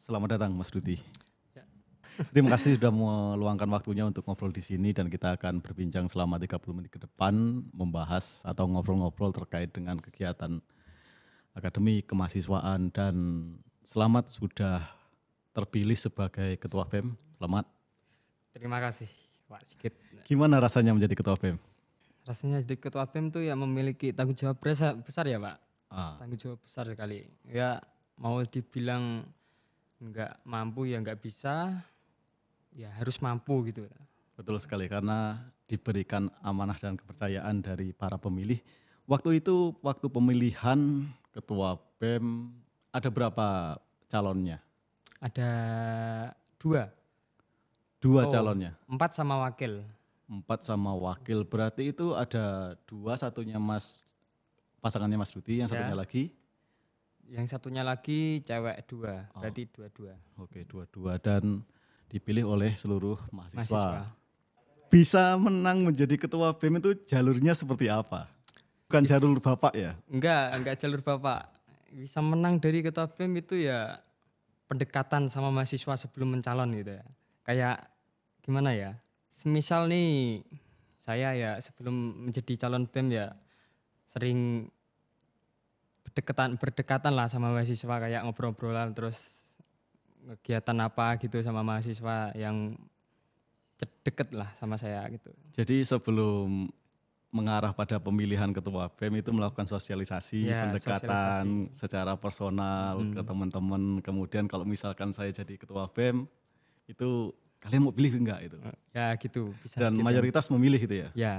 Selamat datang Mas Duti. Ya. Terima kasih sudah meluangkan waktunya untuk ngobrol di sini dan kita akan berbincang selama 30 menit ke depan membahas atau ngobrol-ngobrol terkait dengan kegiatan akademi kemahasiswaan dan selamat sudah terpilih sebagai ketua BEM. Selamat. Terima kasih Pak Sigit. Gimana rasanya menjadi ketua BEM? Rasanya jadi ketua BEM tuh ya memiliki tanggung jawab besar ya Pak. Ah, Tanggung jawab besar sekali. Ya mau dibilang nggak mampu ya nggak bisa, ya harus mampu gitu. betul sekali karena diberikan amanah dan kepercayaan dari para pemilih. Waktu itu, waktu pemilihan ketua BEM ada berapa calonnya? Ada dua, Dua calonnya. 4 sama wakil. 4 sama wakil, berarti itu ada 2, satunya pasangannya Mas Duti, yang Ya. satunya lagi. Yang satunya lagi cewek 2, Oh. berarti 2-2. Oke, 2-2 dan dipilih oleh seluruh mahasiswa. Mahasiswa. Bisa menang menjadi ketua BEM itu jalurnya seperti apa? Bukan jalur Bapak ya? Enggak jalur Bapak. Bisa menang dari ketua BEM itu ya pendekatan sama mahasiswa sebelum mencalon gitu ya. Kayak gimana ya? Semisal nih saya ya sebelum menjadi calon BEM ya sering berdekatan lah sama mahasiswa, kayak ngobrol-ngobrolan, terus kegiatan apa gitu sama mahasiswa yang deket lah sama saya gitu. Jadi sebelum mengarah pada pemilihan ketua BEM itu melakukan sosialisasi, Ya, pendekatan sosialisasi. secara personal ke teman-teman. Kemudian kalau misalkan saya jadi ketua BEM, itu kalian mau pilih enggak itu? Ya gitu bisa. Dan gitu. mayoritas memilih gitu ya? Ya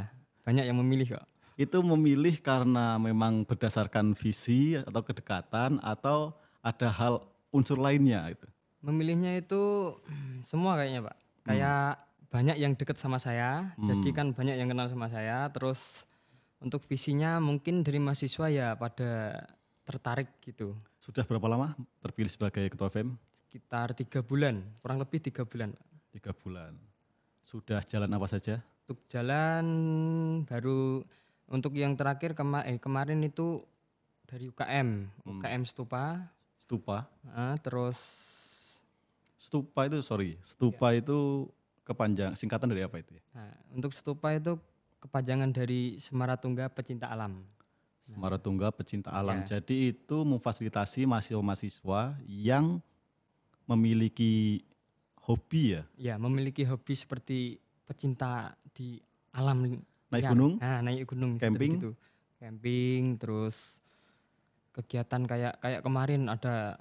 banyak yang memilih kok. Itu memilih karena memang berdasarkan visi atau kedekatan atau ada hal unsur lainnya itu? Memilihnya itu semua kayaknya Pak. Kayak banyak yang deket sama saya, jadi kan banyak yang kenal sama saya. Terus untuk visinya mungkin dari mahasiswa ya pada tertarik gitu. Sudah berapa lama terpilih sebagai ketua BEM? Sekitar 3 bulan, kurang lebih 3 bulan. 3 bulan. Sudah jalan apa saja? Untuk jalan baru, untuk yang terakhir kemarin itu dari UKM Stupa. Stupa. Terus Stupa itu Stupa itu singkatan dari apa itu ya? untuk Stupa itu kepanjangan dari Semaratungga Pecinta Alam. Semaratungga Pecinta Alam. Ya. Jadi itu memfasilitasi mahasiswa-mahasiswa yang memiliki hobi ya? Ya, memiliki hobi seperti pecinta di alam Naik liar. gunung? Naik gunung Camping? gitu. Camping, terus kegiatan kayak kemarin ada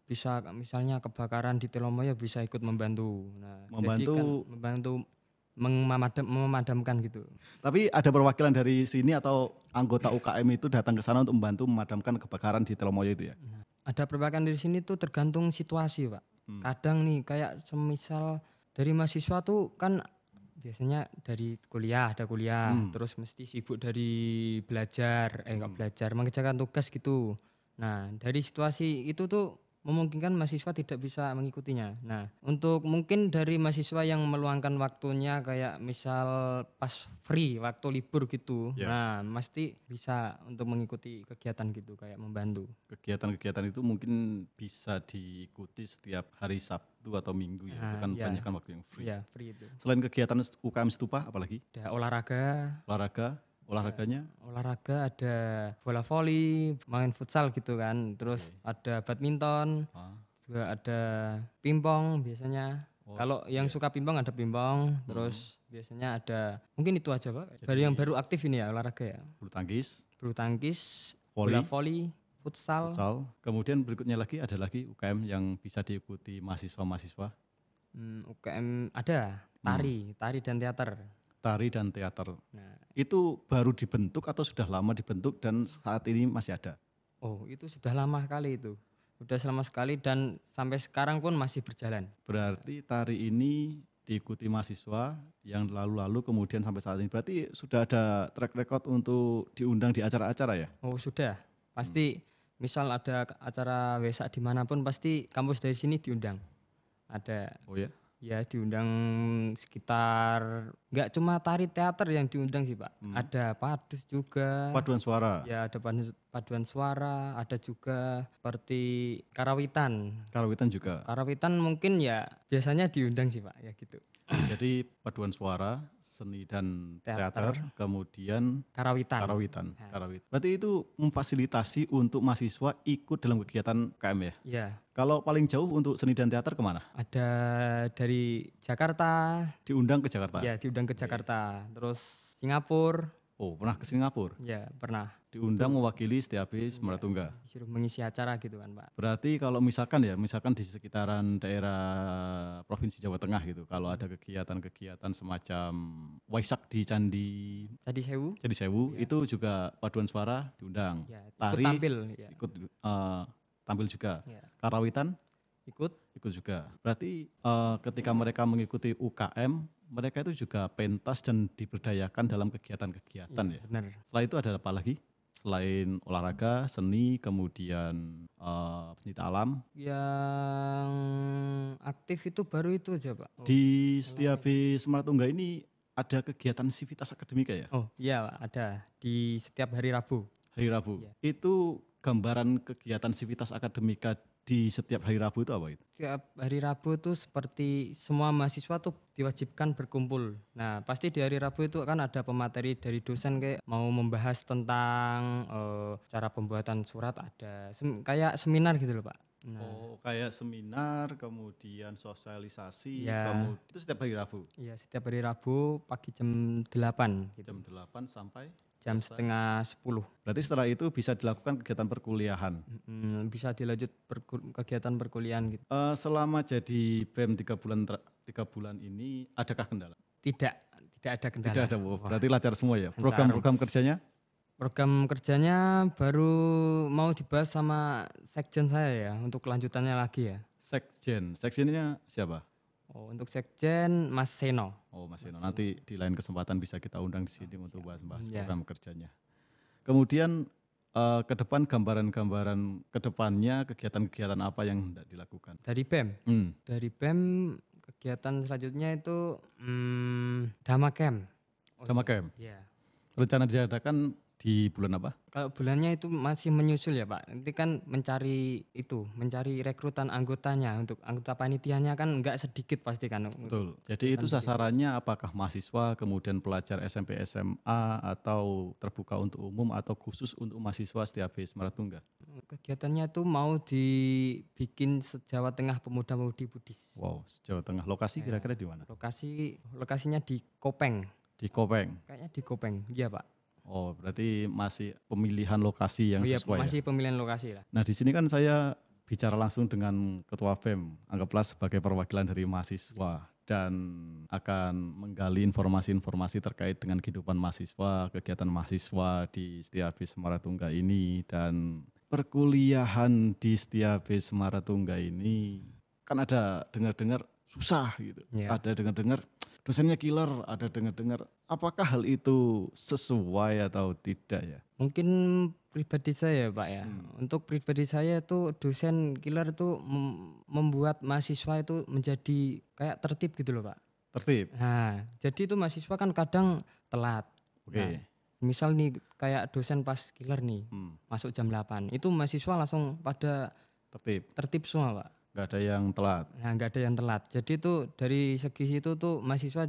bisa misalnya kebakaran di Telomoyo bisa ikut membantu. Nah, jadi kan membantu memadamkan gitu. Tapi ada perwakilan dari sini atau anggota UKM itu datang ke sana untuk membantu memadamkan kebakaran di Telomoyo itu ya? Nah, ada perwakilan dari sini tuh tergantung situasi, Pak. Kadang nih kayak semisal dari mahasiswa tuh kan biasanya dari ada kuliah, terus mesti sibuk dari belajar, mengerjakan tugas gitu. Nah, dari situasi itu tuh memungkinkan mahasiswa tidak bisa mengikutinya. Nah, untuk mungkin dari mahasiswa yang meluangkan waktunya kayak misal pas free, waktu libur gitu. Nah, pasti bisa untuk mengikuti kegiatan gitu kayak membantu. Kegiatan-kegiatan itu mungkin bisa diikuti setiap hari Sabtu atau Minggu ya. Itu kan banyak kan waktu yang free. Iya, free itu. Selain kegiatan UKM Stupa apalagi? Ada olahraga. Olahraga ada bola voli, main futsal gitu kan. Terus ada badminton, juga ada pingpong biasanya. Kalau yang suka pingpong ada pingpong, terus biasanya ada, mungkin itu aja Pak. Yang baru aktif ini ya olahraga ya. Bulu tangkis, bola voli, futsal. Kemudian berikutnya lagi ada lagi UKM yang bisa diikuti mahasiswa-mahasiswa. UKM ada tari dan teater. Tari dan teater. Nah, itu baru dibentuk atau sudah lama dibentuk dan saat ini masih ada? Oh, itu sudah lama sekali itu. Sudah lama sekali dan sampai sekarang pun masih berjalan. Berarti tari ini diikuti mahasiswa yang lalu-lalu kemudian sampai saat ini. Berarti sudah ada track record untuk diundang di acara-acara ya? Oh, sudah. Pasti misal ada acara Wesak dimanapun pasti kampus dari sini diundang. Ada. Oh ya? Ya diundang sekitar, nggak cuma tari teater yang diundang sih Pak. Ada padus juga. Paduan suara, Ya ada paduan suara, ada juga seperti karawitan. karawitan juga. Karawitan mungkin ya biasanya diundang sih Pak, ya gitu. Jadi paduan suara, seni dan Teater. teater, kemudian Karawitan. karawitan. Berarti itu memfasilitasi untuk mahasiswa ikut dalam kegiatan KM ya? Ya, Kalau paling jauh untuk seni dan teater kemana? ada dari Jakarta, Diundang ke Jakarta? ya diundang ke Jakarta. Terus Singapura, Oh, pernah ke Singapura? ya pernah. Diundang mewakili Setiabé Semeratungga. Disuruh mengisi acara gitu kan Pak. Berarti kalau misalkan di sekitaran daerah Provinsi Jawa Tengah gitu, kalau ada kegiatan-kegiatan semacam Waisak di Tadi Sewu, Candi Sewu, itu juga paduan suara diundang. ya ikut Tari tampil, ya. ikut tampil juga. Ya. Karawitan Ikut. ikut juga. Berarti ketika mereka mengikuti UKM, mereka itu juga pentas dan diberdayakan dalam kegiatan-kegiatan ya. Benar. Setelah itu ada apa lagi? Selain olahraga, seni, kemudian pencinta alam. Yang aktif itu baru itu aja Pak. Di Setiabé Semeratungga ini ada kegiatan sivitas akademika ya? Oh iya Pak, ada di setiap hari Rabu. Hari Rabu. Itu gambaran kegiatan sivitas akademika di setiap hari Rabu itu apa itu? Setiap hari Rabu tuh seperti semua mahasiswa tuh diwajibkan berkumpul. Nah pasti di hari Rabu itu kan ada pemateri dari dosen kayak mau membahas tentang cara pembuatan surat, ada kayak seminar gitu loh Pak. Nah, Oh, kayak seminar, kemudian sosialisasi, Ya. itu setiap hari Rabu. iya setiap hari Rabu pagi jam 8 gitu. Jam 8 sampai Jam setengah 10. berarti setelah itu bisa dilakukan kegiatan perkuliahan. Bisa dilanjut kegiatan perkuliahan gitu. Selama jadi BEM 3 bulan ini adakah kendala? Tidak ada kendala. Tidak ada, Wah, berarti lancar semua ya. lancar. Program-program kerjanya Program kerjanya baru mau dibahas sama sekjen saya ya untuk kelanjutannya lagi ya. sekjennya siapa? Oh, untuk sekjen Mas Seno. Oh, Mas Eno. Nanti di lain kesempatan bisa kita undang di sini untuk bahas-bahas Ya. program kerjanya. Kemudian ke depan gambaran-gambaran ke depannya kegiatan-kegiatan apa yang hendak dilakukan? Dari BEM. Hmm, Dari BEM kegiatan selanjutnya itu Dhamma Camp. Dhamma Camp. Ya. Rencana diadakan di bulan apa? Kalau bulannya itu masih menyusul ya Pak. Nanti kan mencari rekrutan anggotanya, untuk anggota panitianya kan enggak sedikit pasti kan. Betul. Jadi itu sasarannya apakah mahasiswa, kemudian pelajar SMP, SMA, atau terbuka untuk umum, atau khusus untuk mahasiswa Setiabé Semeratungga? Kegiatannya itu mau dibikin se-Jawa Tengah Pemuda-Pemudi Buddhis. Wow, Jawa Tengah. Lokasi kira-kira di mana? Lokasinya di Kopeng. Di Kopeng. Kayaknya di Kopeng. Iya, Pak. Oh, berarti masih pemilihan lokasi yang Iya, sesuai ya? masih pemilihan lokasi lah. Nah, di sini kan saya bicara langsung dengan Ketua BEM, anggaplah sebagai perwakilan dari mahasiswa, dan akan menggali informasi-informasi terkait dengan kehidupan mahasiswa, kegiatan mahasiswa di Setiabé Semeratungga ini, dan perkuliahan di Setiabé Semeratungga ini. Kan ada dengar-dengar susah gitu, Iya. ada dengar-dengar dosennya killer, ada dengar-dengar apakah hal itu sesuai atau tidak ya? Mungkin pribadi saya Pak ya. Untuk pribadi saya itu dosen killer itu membuat mahasiswa itu menjadi kayak tertib gitu loh Pak. Tertib. Nah, jadi itu mahasiswa kan kadang telat. Oke. Nah, misal nih kayak dosen pas killer nih masuk jam 8, itu mahasiswa langsung pada Tertib. tertib semua Pak. Nggak ada yang telat. Nah, nggak ada yang telat. Jadi itu dari segi situ tuh mahasiswa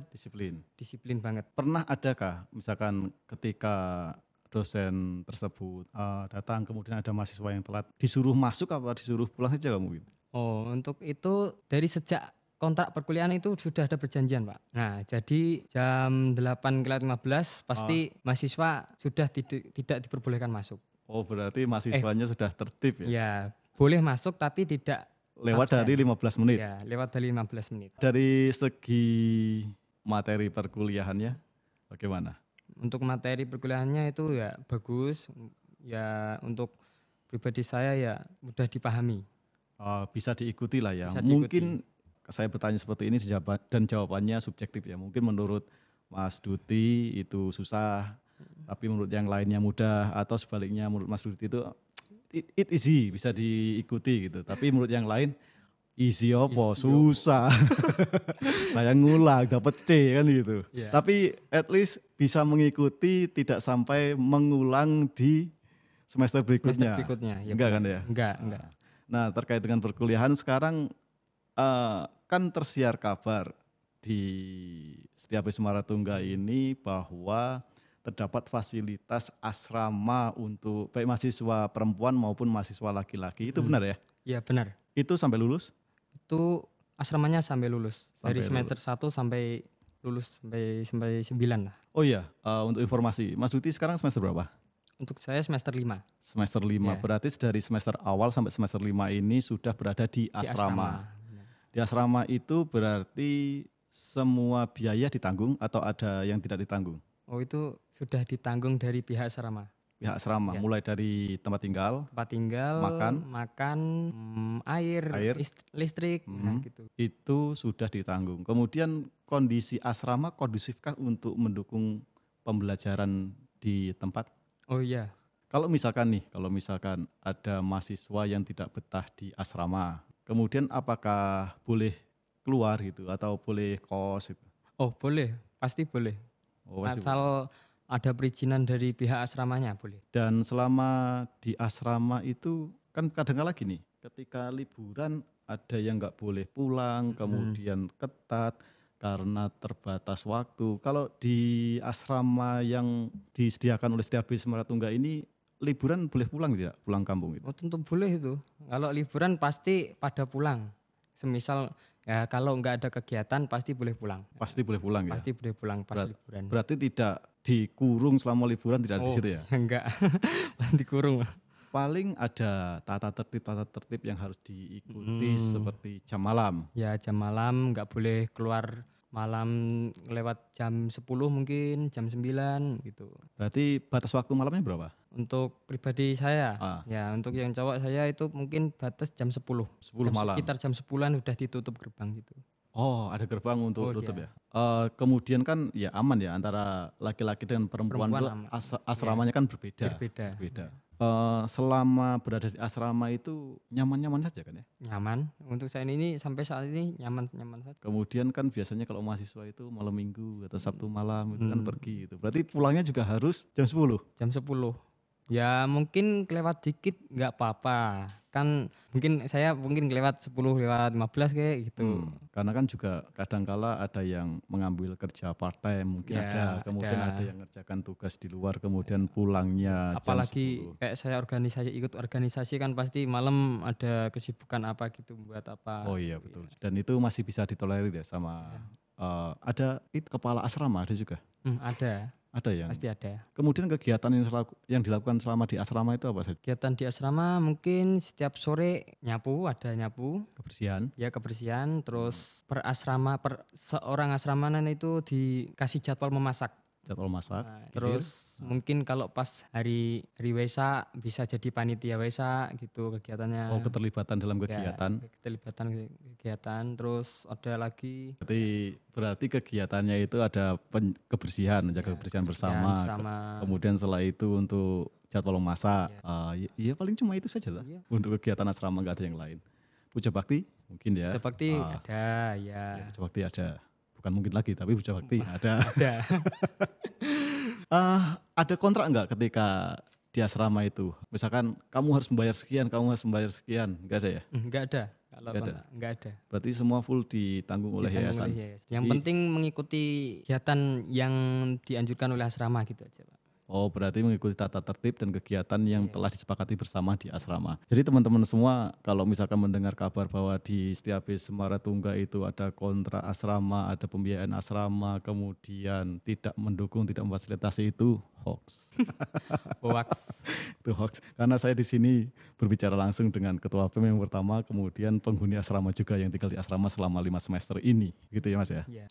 disiplin banget. Pernah adakah misalkan ketika dosen tersebut datang kemudian ada mahasiswa yang telat, disuruh masuk apa disuruh pulang saja kamu gitu? Oh, untuk itu dari sejak kontrak perkuliahan itu sudah ada perjanjian Pak. Nah, jadi jam 8:15 pasti mahasiswa sudah tidak diperbolehkan masuk. Oh, berarti mahasiswanya sudah tertib ya? Ya, boleh masuk tapi tidak Lewat absen. dari 15 menit. Ya, lewat dari 15 menit. Dari segi materi perkuliahannya bagaimana? Untuk materi perkuliahannya itu ya bagus. Ya, untuk pribadi saya ya mudah dipahami. Bisa diikuti lah ya. Bisa diikuti. Mungkin saya bertanya seperti ini dan jawabannya subjektif ya. Mungkin menurut Mas Duti itu susah, tapi menurut yang lainnya mudah, atau sebaliknya menurut Mas Duti itu it easy, bisa diikuti gitu. Tapi menurut yang lain Isi opo susah. Saya ngulang dapat C kan gitu. Iya. Tapi at least bisa mengikuti tidak sampai mengulang di semester berikutnya. berikutnya. Ya, Enggak benar. kan ya? Enggak. Nah, terkait dengan perkuliahan sekarang kan tersiar kabar di Setiabudi Semaratungga ini bahwa terdapat fasilitas asrama untuk baik mahasiswa perempuan maupun mahasiswa laki-laki. Itu benar ya? Iya benar. Itu sampai lulus? Itu asramanya sampai lulus. Dari Sampai semester 1 sampai lulus sampai 9 lah. Oh iya, untuk informasi, Mas Duti sekarang semester berapa? Untuk saya semester 5 Semester 5, Iya. berarti dari semester awal sampai semester 5 ini sudah berada di di asrama. Benar. Di asrama itu berarti semua biaya ditanggung atau ada yang tidak ditanggung? Oh itu sudah ditanggung dari pihak asrama. Pihak asrama, Iya. mulai dari tempat tinggal, Tempat tinggal, makan, air, Air. listrik, nah gitu. itu sudah ditanggung. Kemudian kondisi asrama kondusifkah untuk mendukung pembelajaran di tempat? Oh iya, Kalau misalkan ada mahasiswa yang tidak betah di asrama, kemudian apakah boleh keluar gitu atau boleh kos gitu? oh boleh, pasti boleh. Oh, pasti boleh. Asal ada perizinan dari pihak asramanya boleh. Dan selama di asrama itu kan kadang-kala gini, ketika liburan ada yang nggak boleh pulang, kemudian ketat karena terbatas waktu. Kalau di asrama yang disediakan oleh Setiabudi Semaratungga ini liburan boleh pulang tidak? Pulang kampung itu? Oh tentu boleh itu. Kalau liburan pasti pada pulang. Semisal ya kalau nggak ada kegiatan pasti boleh pulang. Pasti boleh pulang ya? Pasti boleh pulang pas liburan. Berarti tidak dikurung selama liburan, tidak ada di situ ya? Enggak, pasti dikurung. Paling ada tata tertib yang harus diikuti seperti jam malam. Ya jam malam nggak boleh keluar malam lewat jam 10 mungkin, jam 9 gitu. Berarti batas waktu malamnya berapa? Untuk pribadi saya, Ah. ya untuk yang cowok saya itu mungkin batas jam 10. 10 malam. Sekitar jam 10-an udah ditutup gerbang gitu. Oh, ada gerbang untuk Oh, tutup iya. ya. Kemudian kan ya aman ya antara laki-laki dan perempuan, Perempuan itu aman. asramanya kan berbeda. Berbeda. Selama berada di asrama itu nyaman-nyaman saja kan ya. Nyaman. Untuk saya ini sampai saat ini nyaman saja. Kemudian kan biasanya kalau mahasiswa itu malam minggu atau Sabtu malam itu kan pergi gitu. Berarti pulangnya juga harus jam 10. Jam 10. Ya mungkin kelewat dikit nggak apa-apa. Kan mungkin saya kelewat 10 lewat 15 kayak gitu. Karena kan juga kadangkala ada yang mengambil kerja part time, mungkin Ya, ada, kemudian ada yang ngerjakan tugas di luar, kemudian pulangnya jam Apalagi 10. kayak saya ikut organisasi kan pasti malam ada kesibukan apa gitu buat apa. Oh iya betul. Dan itu masih bisa ditolerir ya sama ada itu kepala asrama ada juga. Ada, Ada yang. pasti ada. Kemudian kegiatan yang dilakukan selama di asrama itu apa saja? Kegiatan di asrama mungkin setiap sore ada nyapu, Kebersihan. ya kebersihan, terus seorang asramanan itu dikasih jadwal memasak. Jadwal masak. Nah, gilir. terus mungkin kalau pas hari Wesak bisa jadi panitia Wesak gitu kegiatannya. Oh, keterlibatan dalam Ya, kegiatan. kegiatan terus ada lagi Berarti kegiatannya itu ada kebersihan, menjaga kebersihan bersama. Kemudian setelah itu untuk jadwal memasak. Iya paling cuma itu saja lah. Iya. Untuk kegiatan asrama nggak ada yang lain. Puja bakti mungkin ya. Puja bakti ada ya. Ya, puja bakti ada. Bukan mungkin lagi tapi puja bakti ada. Ada. Ada kontrak nggak ketika di asrama itu? Misalkan kamu harus membayar sekian, nggak ada ya? Enggak ada. Kalau Nggak ada. kontak, enggak ada. Berarti semua full ditanggung oleh Ditanggung yayasan. oleh yayasan. Yang penting mengikuti kegiatan yang dianjurkan oleh asrama gitu aja, Pak. Oh, berarti mengikuti tata tertib dan kegiatan yang telah disepakati bersama di asrama. Jadi teman-teman semua kalau misalkan mendengar kabar bahwa di Setiabudi Semaratungga itu ada kontrak asrama, ada pembiayaan asrama, kemudian tidak mendukung, tidak memfasilitasi, itu hoax. Hoax. Itu hoax. Karena saya di sini berbicara langsung dengan ketua PEM yang pertama, kemudian penghuni asrama juga yang tinggal di asrama selama 5 semester ini. Gitu ya Mas ya? Iya.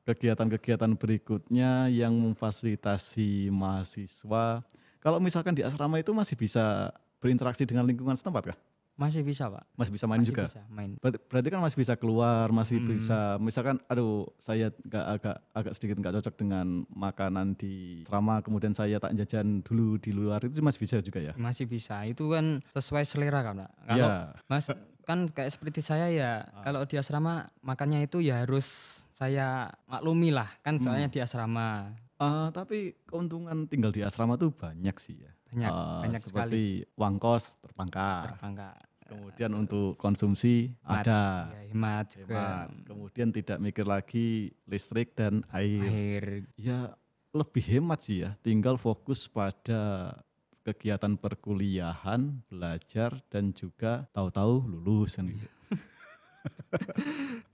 Kegiatan-kegiatan berikutnya yang memfasilitasi mahasiswa. Kalau misalkan di asrama itu masih bisa berinteraksi dengan lingkungan setempat kah? Masih bisa, Pak. Masih bisa main Masih juga? bisa main. Berarti kan masih bisa keluar, masih bisa, misalkan aduh saya agak sedikit nggak cocok dengan makanan di asrama, kemudian saya tak jajan dulu di luar, itu masih bisa juga ya? Masih bisa. Itu kan sesuai selera kan, Pak. Kalau Iya. Mas kan kayak seperti saya ya, kalau di asrama makannya itu ya harus saya maklumi lah, kan soalnya di asrama. Tapi keuntungan tinggal di asrama tuh banyak sih ya. Banyak sekali. Seperti uang kos terpangkas. Terpangkas. Kemudian untuk konsumsi Hemat, ada. ya, hemat juga. Hemat. Kemudian tidak mikir lagi listrik dan air. Air. Ya lebih hemat sih ya. Tinggal fokus pada kegiatan perkuliahan, belajar dan juga tahu-tahu lulus kan gitu.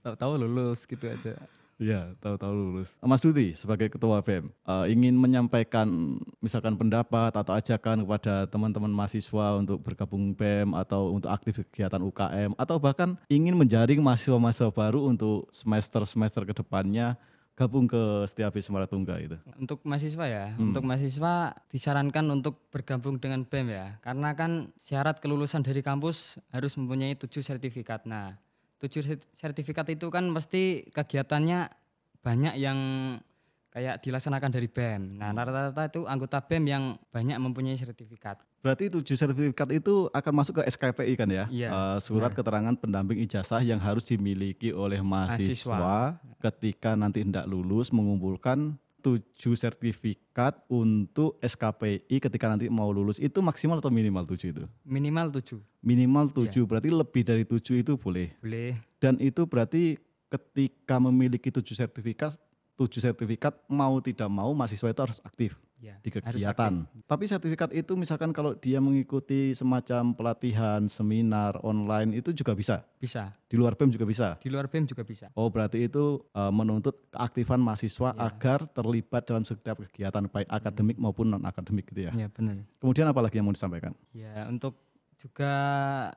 Tahu-tahu lulus gitu aja. Iya, tahu-tahu lulus. Mas Duti sebagai ketua BEM ingin menyampaikan misalkan pendapat atau ajakan kepada teman-teman mahasiswa untuk bergabung BEM atau untuk aktif kegiatan UKM atau bahkan ingin menjaring mahasiswa-mahasiswa baru untuk semester-semester kedepannya gabung ke Setiabudi Semeratungga itu. Untuk mahasiswa ya, untuk mahasiswa disarankan untuk bergabung dengan BEM ya, karena kan syarat kelulusan dari kampus harus mempunyai 7 sertifikat. Nah, 7 sertifikat itu kan mesti kegiatannya banyak yang kayak dilaksanakan dari BEM. Nah, rata-rata itu anggota BEM yang banyak mempunyai sertifikat. Berarti 7 sertifikat itu akan masuk ke SKPI kan ya? Iya, Surat keterangan pendamping ijazah yang harus dimiliki oleh mahasiswa ketika nanti hendak lulus mengumpulkan 7 sertifikat untuk SKPI ketika nanti mau lulus. Itu maksimal atau minimal 7 itu? Minimal 7. Minimal 7, berarti lebih dari 7 itu boleh. Boleh. Dan itu berarti ketika memiliki 7 sertifikat mau tidak mau mahasiswa itu harus aktif Ya, di harus kegiatan. Tapi sertifikat itu misalkan kalau dia mengikuti semacam pelatihan, seminar online itu juga bisa. Bisa. Di luar BEM juga bisa. Di luar BEM juga bisa. Oh, berarti itu menuntut keaktifan mahasiswa agar terlibat dalam setiap kegiatan baik akademik maupun non akademik gitu ya. Ya, benar. Kemudian apa lagi yang mau disampaikan? Ya, untuk juga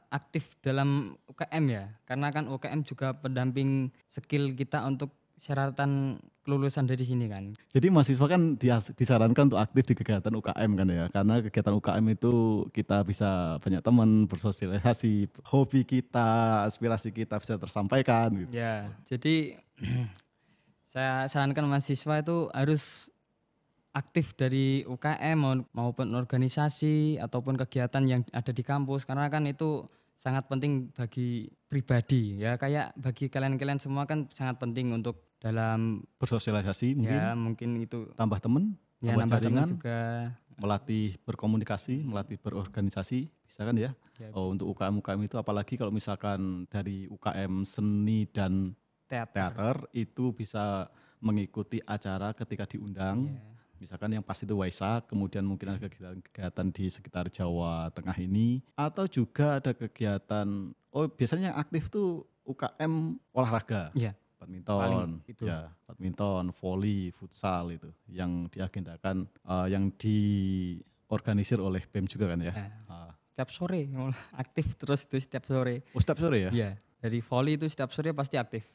aktif dalam UKM ya, karena kan UKM juga pendamping skill kita untuk syaratan kelulusan dari sini kan. Jadi mahasiswa kan disarankan untuk aktif di kegiatan UKM kan ya, karena kegiatan UKM itu kita bisa banyak teman, bersosialisasi, hobi kita, aspirasi kita bisa tersampaikan gitu. Ya, jadi saya sarankan mahasiswa itu harus aktif dari UKM maupun organisasi ataupun kegiatan yang ada di kampus, karena kan itu sangat penting bagi pribadi ya, kayak bagi kalian-kalian semua kan sangat penting untuk dalam Bersosialisasi mungkin, ya mungkin itu tambah teman, ya tambah nambah teman jaringan, juga. melatih berkomunikasi, melatih berorganisasi, bisa kan ya? Ya, Untuk UKM itu apalagi kalau misalkan dari UKM seni dan teater itu bisa mengikuti acara ketika diundang. Ya. Misalkan yang pasti itu Waisak, kemudian mungkin ada kegiatan di sekitar Jawa Tengah ini, atau juga ada kegiatan, biasanya yang aktif tuh UKM olahraga, Ya, badminton, itu. ya, badminton, voli, futsal itu, yang diagendakan, yang diorganisir oleh BEM juga kan ya. Setiap sore aktif terus itu setiap sore. Oh, setiap sore ya? Iya, dari volley itu setiap sore pasti aktif.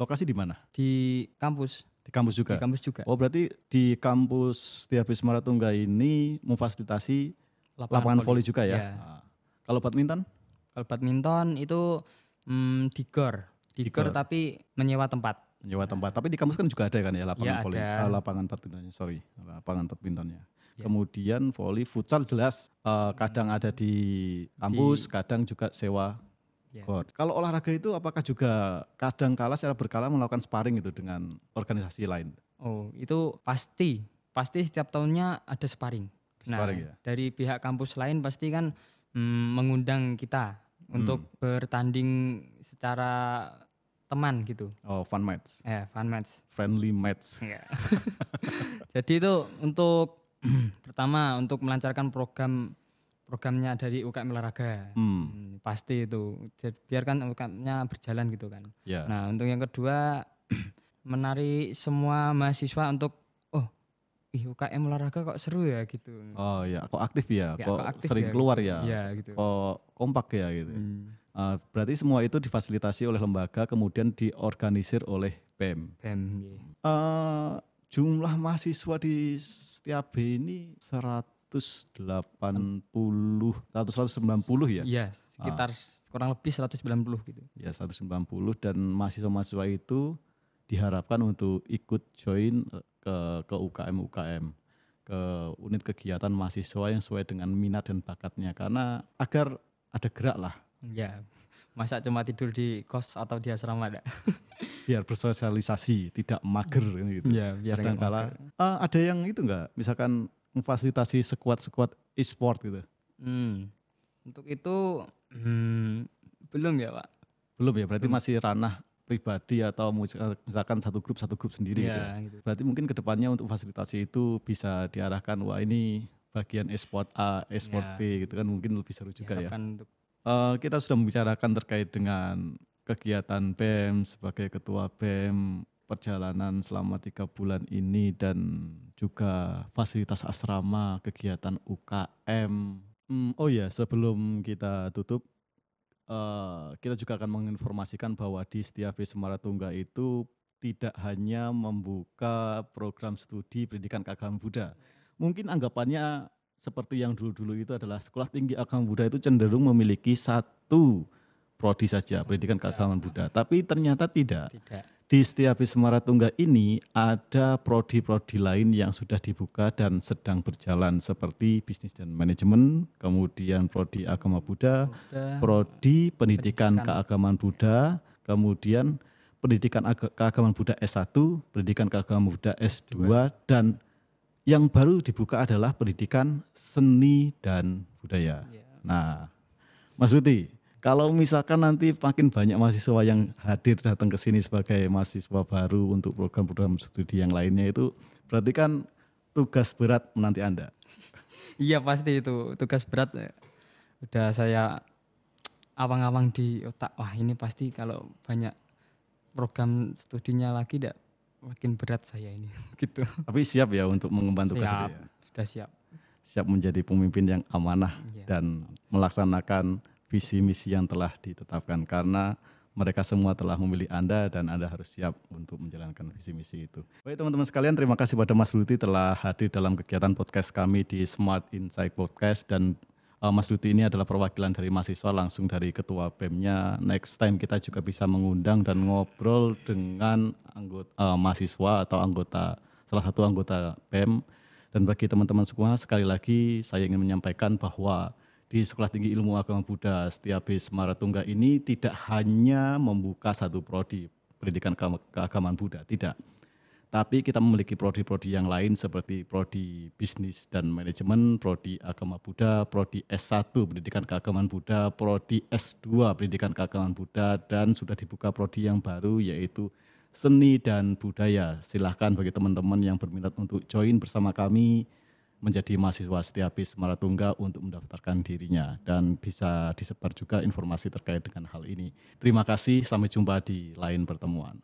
Lokasi di mana? Di kampus. Di kampus juga? Di kampus juga. Oh, berarti di kampus Setiabudi Semeratungga ini memfasilitasi lapangan voli juga ya? Ya. Kalau badminton? Kalau badminton itu di GOR. Di GOR tapi menyewa tempat. Menyewa tempat. Tapi di kampus kan juga ada kan ya lapangan Ya, voli, ada. lapangan badmintonnya. Lapangan badmintonnya. Ya. Kemudian voli, futsal jelas kadang ada di kampus, kadang juga sewa Ya. GOR. Kalau olahraga itu apakah juga kadang kala secara berkala melakukan sparring itu dengan organisasi lain? Oh, itu pasti setiap tahunnya ada sparring. Sparring ya? Dari pihak kampus lain pasti kan mengundang kita untuk bertanding secara teman gitu. Oh, fun match. Fun match. Friendly match. Ya. Jadi itu untuk pertama untuk melancarkan programnya dari UKM olahraga. Pasti itu. Biarkan UKM-nya berjalan gitu kan. Ya. Nah, untuk yang kedua menarik semua mahasiswa untuk UKM olahraga kok seru ya gitu. Oh ya, kok aktif ya, kok aktif sering ya, keluar gitu. ya, Ya, gitu. kok kompak ya gitu. Berarti semua itu difasilitasi oleh lembaga kemudian diorganisir oleh BEM. BEM, iya. Jumlah mahasiswa di Setiabudi ini 190 atau 190 ya? Iya, sekitar kurang lebih 190 gitu. Ya 190 dan mahasiswa-mahasiswa itu diharapkan untuk ikut join ke UKM, ke unit kegiatan mahasiswa yang sesuai dengan minat dan bakatnya, karena agar ada gerak lah Ya, masa cuma tidur di kos atau di asrama ada? Biar bersosialisasi, tidak mager gitu. Ya, biar nggak Kadangkala mager. ada yang itu enggak, misalkan memfasilitasi sekuat-sekuat e-sport gitu. Untuk itu belum ya Pak. Belum ya, berarti masih ranah pribadi atau misalkan satu grup sendiri gitu ya. Ya, gitu. Berarti mungkin kedepannya untuk fasilitasi itu bisa diarahkan, wah ini bagian e-sport A, e-sport Ya, B gitu kan, mungkin lebih seru juga ya. Diharapkan untuk Kita sudah membicarakan terkait dengan kegiatan BEM sebagai ketua BEM, perjalanan selama 3 bulan ini, dan juga fasilitas asrama, kegiatan UKM. Oh ya, sebelum kita tutup, kita juga akan menginformasikan bahwa di Setiabé Semaratungga itu tidak hanya membuka program studi pendidikan keagamaan Buddha. Mungkin anggapannya seperti yang dulu-dulu itu adalah Sekolah Tinggi Agama Buddha itu cenderung memiliki satu prodi saja, pendidikan keagamaan Buddha. Tapi ternyata tidak. tidak. Di Setiabé Semaratungga ini ada prodi-prodi lain yang sudah dibuka dan sedang berjalan seperti bisnis dan manajemen, kemudian prodi agama Buddha, prodi pendidikan keagamaan Buddha, kemudian pendidikan keagamaan Buddha S1, pendidikan keagamaan Buddha S2, dan yang baru dibuka adalah pendidikan seni dan budaya. Nah, Mas Ruti, kalau misalkan nanti makin banyak mahasiswa yang hadir datang ke sini sebagai mahasiswa baru untuk program-program studi yang lainnya, itu berarti kan tugas berat menanti Anda. Iya pasti itu tugas berat. Udah saya awang-awang di otak, wah ini pasti kalau banyak program studinya lagi makin berat saya ini gitu. Tapi siap ya untuk mengemban tugas itu ya? Sudah siap. Siap menjadi pemimpin yang amanah dan melaksanakan visi misi yang telah ditetapkan, karena mereka semua telah memilih Anda dan Anda harus siap untuk menjalankan visi misi itu. Baik teman-teman sekalian, terima kasih pada Mas Luti telah hadir dalam kegiatan podcast kami di Smart Insight Podcast, dan Mas Luti ini adalah perwakilan dari mahasiswa langsung dari ketua BEM-nya. Next time kita juga bisa mengundang dan ngobrol dengan anggota mahasiswa atau salah satu anggota BEM. Dan bagi teman-teman semua, sekali lagi saya ingin menyampaikan bahwa di Sekolah Tinggi Ilmu Agama Buddha Setiabé Semaratungga ini tidak hanya membuka satu prodi pendidikan keagamaan Buddha, tidak. Tapi kita memiliki prodi-prodi yang lain seperti prodi bisnis dan manajemen, prodi agama Buddha, prodi S1 pendidikan keagamaan Buddha, prodi S2 pendidikan keagamaan Buddha, dan sudah dibuka prodi yang baru yaitu seni dan budaya. Silahkan bagi teman-teman yang berminat untuk join bersama kami menjadi mahasiswa Setiabé Semaratungga untuk mendaftarkan dirinya, dan bisa disebar juga informasi terkait dengan hal ini. Terima kasih, sampai jumpa di lain pertemuan.